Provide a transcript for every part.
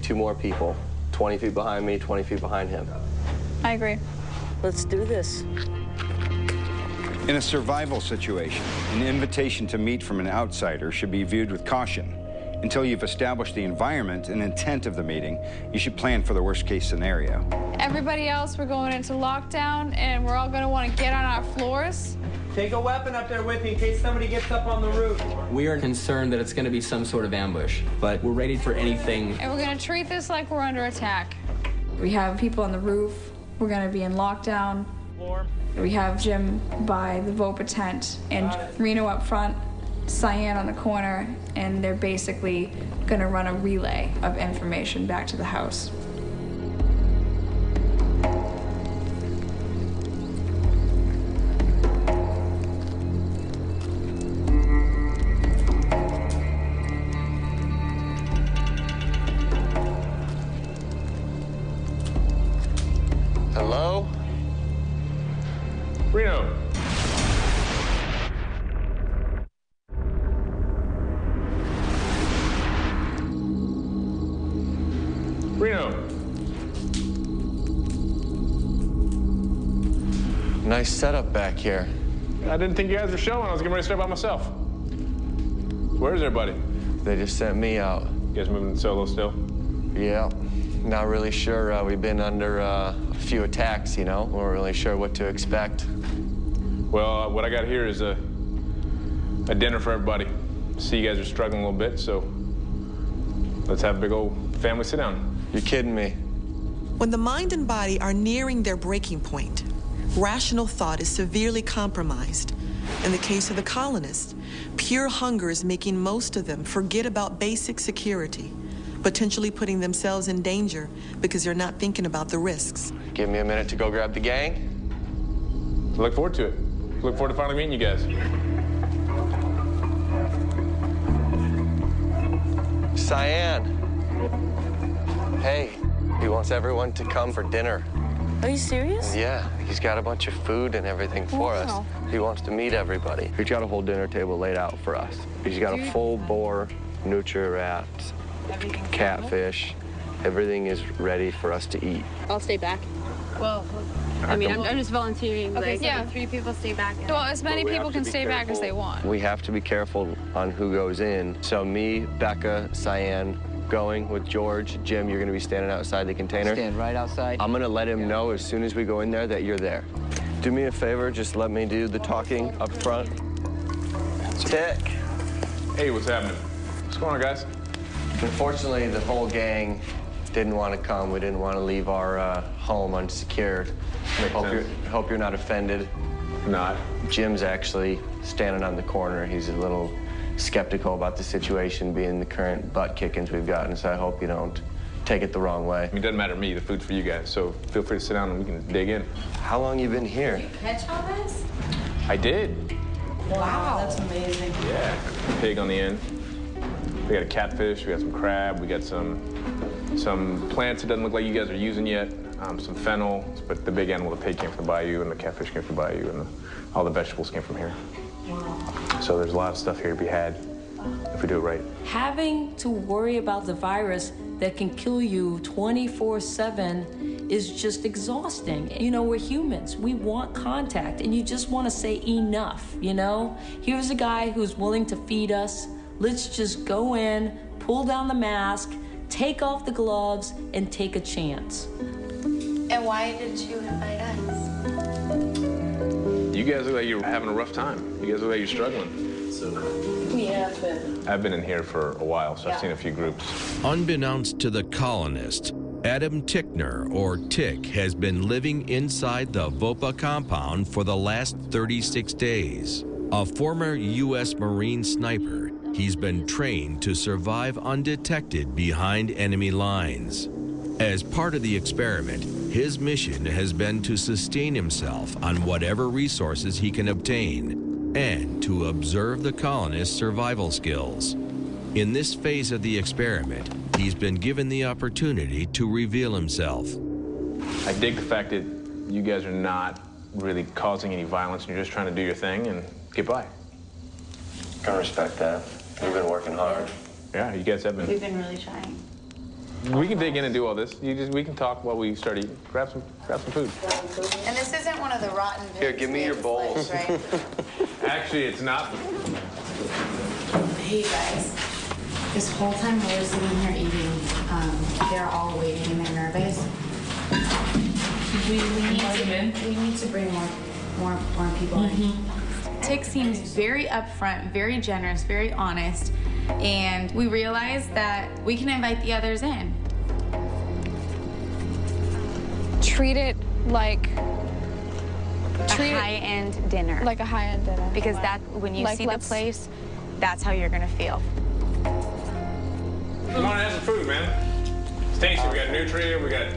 2 more people, 20 feet behind me, 20 feet behind him. I agree. Let's do this. In a survival situation, an invitation to meet from an outsider should be viewed with caution. Until you've established the environment and intent of the meeting, you should plan for the worst-case scenario. Everybody else, we're going into lockdown, and we're all going to want to get on our floors. Take a weapon up there with you in case somebody gets up on the roof. We are concerned that it's going to be some sort of ambush, but we're ready for anything. And we're going to treat this like we're under attack. We have people on the roof. We're going to be in lockdown. We have Jim by the VOPA tent and Reno up front, Cyan on the corner, and they're basically going to run a relay of information back to the house. Hello? Reno. Reno. Nice setup back here. I didn't think you guys were showing. I was getting ready to start by myself. Where's everybody? They just sent me out. You guys moving solo still? Yeah, not really sure. We've been under a few attacks, you know. We're really sure what to expect. Well, what I got here is a dinner for everybody. See, you guys are struggling a little bit, so let's have a big old family sit down. You're kidding me. When the mind and body are nearing their breaking point, rational thought is severely compromised. In the case of the colonists, pure hunger is making most of them forget about basic security, potentially putting themselves in danger because they're not thinking about the risks. Give me a minute to go grab the gang. Look forward to it. Look forward to finally meeting you guys. Cyan. Hey, he wants everyone to come for dinner. Are you serious? Yeah, he's got a bunch of food and everything for us. He wants to meet everybody. He's got a whole dinner table laid out for us. He's got a full boar, nutri-wrapped, catfish. Everything is ready for us to eat. I'll stay back. Well, I mean, I'm just volunteering. Okay, like, yeah. 3 people stay back. Well, as many people can stay back as they want. We have to be careful on who goes in. So me, Becca, Cyan, going with George. Jim, you're going to be standing outside the container. Stand right outside. I'm going to let him know as soon as we go in there that you're there. Do me a favor, just let me do the talking up front. Tick. Hey, what's happening? What's going on, guys? Unfortunately, the whole gang didn't want to come. We didn't want to leave our home unsecured. Hope you're not offended. Not. Jim's actually standing on the corner. He's a little skeptical about the situation being the current butt kickings we've gotten, so I hope you don't take it the wrong way. I mean, it doesn't matter to me. The food's for you guys, so feel free to sit down and we can dig in. How long you been here? Did you catch all this? I did. Wow, that's amazing. Yeah, pig on the end. We got a catfish, we got some crab, we got some plants it doesn't look like you guys are using yet, some fennel, but the big animal, the pig came from the bayou, and the catfish came from the bayou, and all the vegetables came from here. Wow. So there's a lot of stuff here to be had if we do it right. Having to worry about the virus that can kill you 24/7 is just exhausting. You know, we're humans. We want contact, and you just want to say enough, you know? Here's a guy who's willing to feed us. Let's just go in, pull down the mask, take off the gloves, and take a chance. And why did you invite us? You guys look like you're having a rough time. You guys look like you're struggling. We have been. I've been in here for a while, so I've seen a few groups. Unbeknownst to the colonists, Adam Tickner, or Tick, has been living inside the VOPA compound for the last 36 days. A former U.S. Marine sniper, he's been trained to survive undetected behind enemy lines. As part of the experiment, his mission has been to sustain himself on whatever resources he can obtain and to observe the colonists' survival skills. In this phase of the experiment, he's been given the opportunity to reveal himself. I dig the fact that you guys are not really causing any violence and you're just trying to do your thing and get by. I respect that. We've been working hard. Yeah, you guys have been. We've been really trying. We can dig in and do all this. We can talk while we start eating. Grab some food. And this isn't one of the rotten. Here, give me your bowls. Right? Actually, it's not. Hey guys, this whole time we're sitting here eating, they're all waiting and they're nervous. We need to bring more people in. Tick seems very upfront, very generous, very honest, and we realized that we can invite the others in. Treat it like A high-end dinner. like a high-end dinner. Because that, when you see the place, that's how you're gonna feel. Come on, have some food, man. Stacy, we got nutria, we got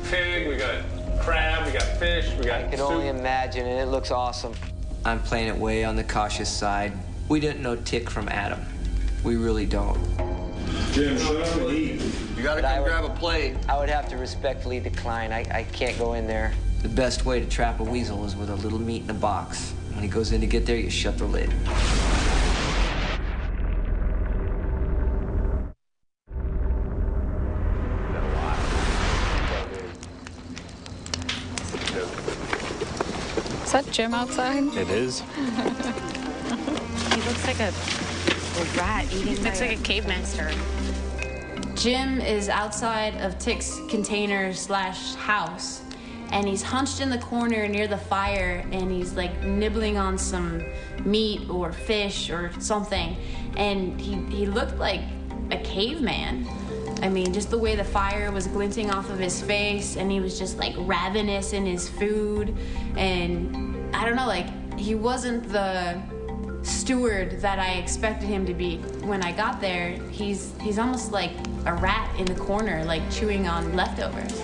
pig, we got crab, we got fish, we got I can only imagine, and it looks awesome. I'm playing it way on the cautious side. We didn't know Tick from Adam. We really don't. Jim, shut up and eat. You gotta come grab a plate. I would have to respectfully decline. I can't go in there. The best way to trap a weasel is with a little meat in a box. When he goes in to get there, you shut the lid. Is that Jim outside? It is. He looks like a rat eating. Looks like a caveman. Jim is outside of Tick's container/house, and he's hunched in the corner near the fire, and he's like nibbling on some meat or fish or something, and he looked like a caveman. I mean, just the way the fire was glinting off of his face, and he was just like ravenous in his food, and I don't know, like he wasn't the steward that I expected him to be. When I got there, he's almost like a rat in the corner, like chewing on leftovers.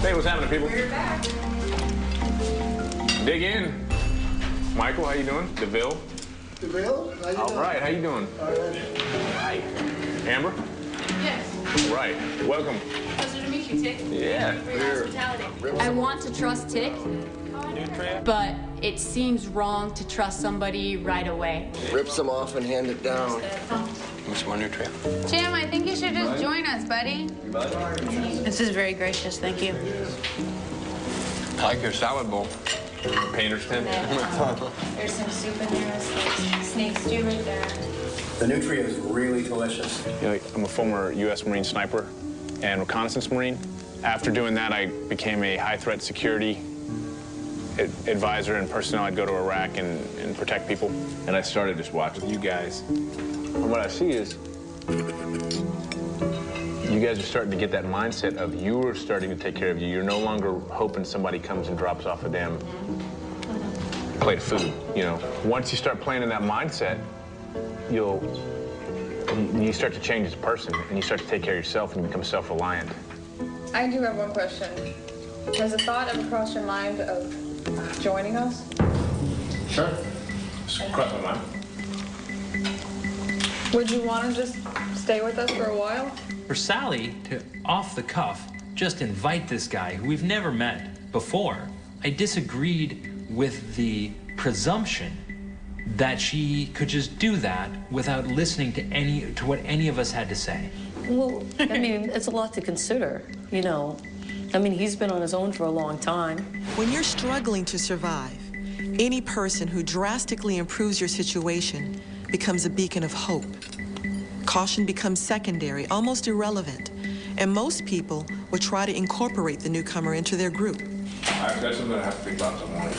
Hey, what's happening, people? We're back. Dig in. Michael, how you doing? DeVille? DeVille? How you doing? All right, how you doing? All right. Hi. Amber? Yes. All right, welcome. Pleasure to meet you, Tick. Yeah. I want to trust Tick, but it seems wrong to trust somebody right away. Rip some off and hand it down. Much more nutria. Jim, I think you should just join us, buddy. This is very gracious, thank you. I like your salad bowl. Painter's tent. There's some soup in there, snake stew right there. The nutria is really delicious. You know, I'm a former U.S. Marine sniper and reconnaissance Marine. After doing that, I became a high-threat security advisor and personnel. I'd go to Iraq and protect people. And I started just watching you guys. And what I see is you guys are starting to get that mindset of you are starting to take care of you. You're no longer hoping somebody comes and drops off a damn plate of food, you know. Once you start playing in that mindset, you start to change as a person, and you start to take care of yourself, and you become self-reliant. I do have one question. Has a thought ever crossed your mind of joining us? Sure. Just cross my mind. Would you want to just stay with us for a while? For Sally to, off the cuff, just invite this guy who we've never met before, I disagreed with the presumption that she could just do that without listening to what any of us had to say. Well, I mean, it's a lot to consider, you know. I mean, he's been on his own for a long time. When you're struggling to survive, any person who drastically improves your situation becomes a beacon of hope. Caution becomes secondary, almost irrelevant, and most people would try to incorporate the newcomer into their group. I've got something I have to think about tomorrow.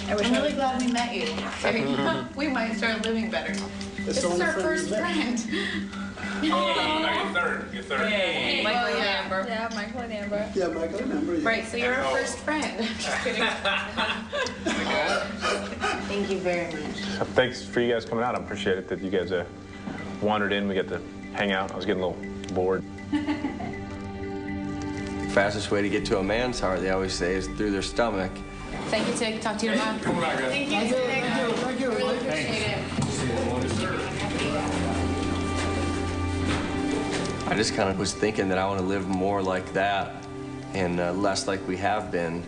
I'm really glad we met you. We might start living better. This is our first friend. You're third. Hey, Michael and Amber. Yeah, Michael and Amber. Yeah, Michael and Amber. Right, so you're our first friend. Just kidding. Thank you very much. Thanks for you guys coming out. I appreciate it that you guys wandered in. We got to hang out. I was getting a little bored. Fastest way to get to a man's heart, they always say, is through their stomach. Thank you, Tick. Talk to you tomorrow. Come back, guys. Thank you. Thank you. Really appreciate it. I just kind of was thinking that I want to live more like that and less like we have been.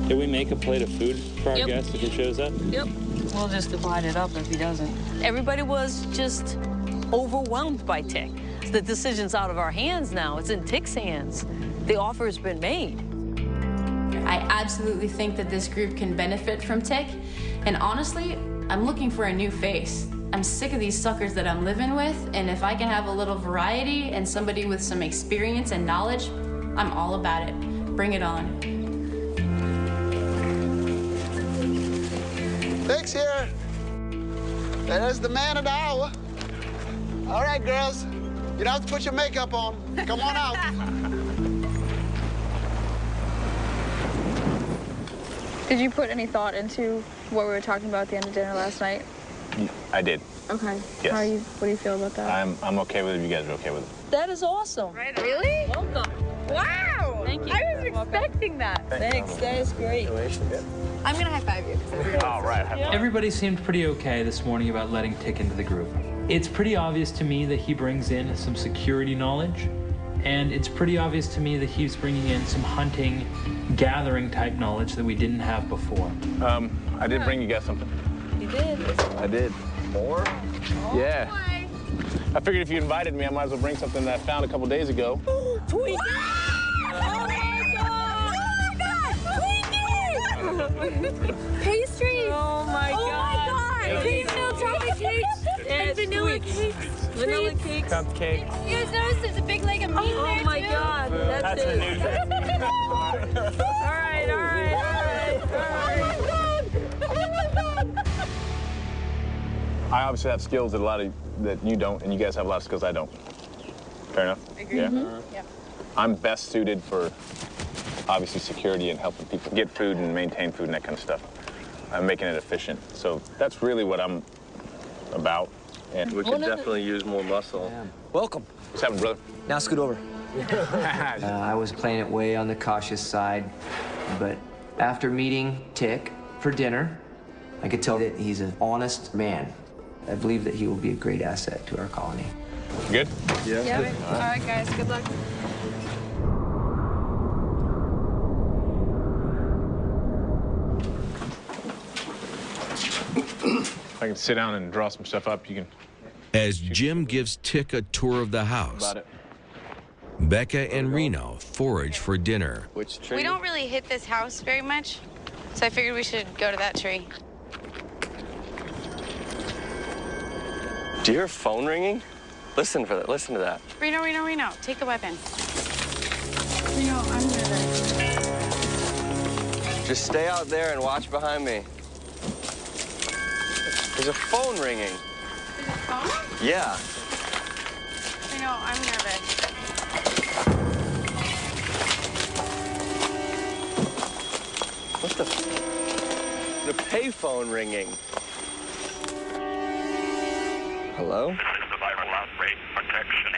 Did we make a plate of food for our Yep. guest if he shows up? Yep. We'll just divide it up if he doesn't. Everybody was just overwhelmed by Tick. The decision's out of our hands now. It's in Tick's hands. The offer has been made. I absolutely think that this group can benefit from Tick. And honestly, I'm looking for a new face. I'm sick of these suckers that I'm living with, and if I can have a little variety and somebody with some experience and knowledge, I'm all about it. Bring it on. Tick's here. There's the man of the hour. All right, girls. You don't have to put your makeup on. Come on out. Did you put any thought into what we were talking about at the end of dinner last night? I did. Okay. Yes. What do you feel about that? I'm okay with it if you guys are okay with it. That is awesome. Right? Really? Welcome. Wow! Thank you. I was expecting that. Thanks. That is great. I'm gonna high five you. All right. Everybody seemed pretty okay this morning about letting Tick into the group. It's pretty obvious to me that he brings in some security knowledge, and it's pretty obvious to me that he's bringing in some hunting, gathering type knowledge that we didn't have before. I did bring you guys something. You did. I did. More? Yeah. I figured if you invited me, I might as well bring something that I found a couple days ago. Tweety! Oh my God! Tweety! Pastries! Oh my God! Oh my God! Cream milk chocolate cakes and vanilla cakes. Vanilla cakes. Cupcake. You guys notice there's a big leg of meat Oh there my too? God! That's the it. new thing. All right. I obviously have skills that you don't, and you guys have a lot of skills I don't. Fair enough? Agree. Yeah. Yep. I'm best suited for, obviously, security and helping people get food and maintain food and that kind of stuff. I'm making it efficient. So that's really what I'm about. And We could definitely use more muscle. Welcome. What's happening, brother? Now scoot over. I was playing it way on the cautious side, but after meeting Tick for dinner, I could tell that he's an honest man. I believe that he will be a great asset to our colony. Good? Yeah. Yeah. All right, guys. Good luck. If I can sit down and draw some stuff up, you can. As Jim gives Tick a tour of the house, About it. Becca and Reno forage for dinner. Which tree? We don't really hit this house very much, so I figured we should go to that tree. Do you hear a phone ringing? Listen for that. Listen to that. Reno, take the weapon. Reno, I'm nervous. Just stay out there and watch behind me. There's a phone ringing. There's a phone? Yeah. Reno, I'm nervous. What the? The payphone ringing. Hello? Survival outbreak protection.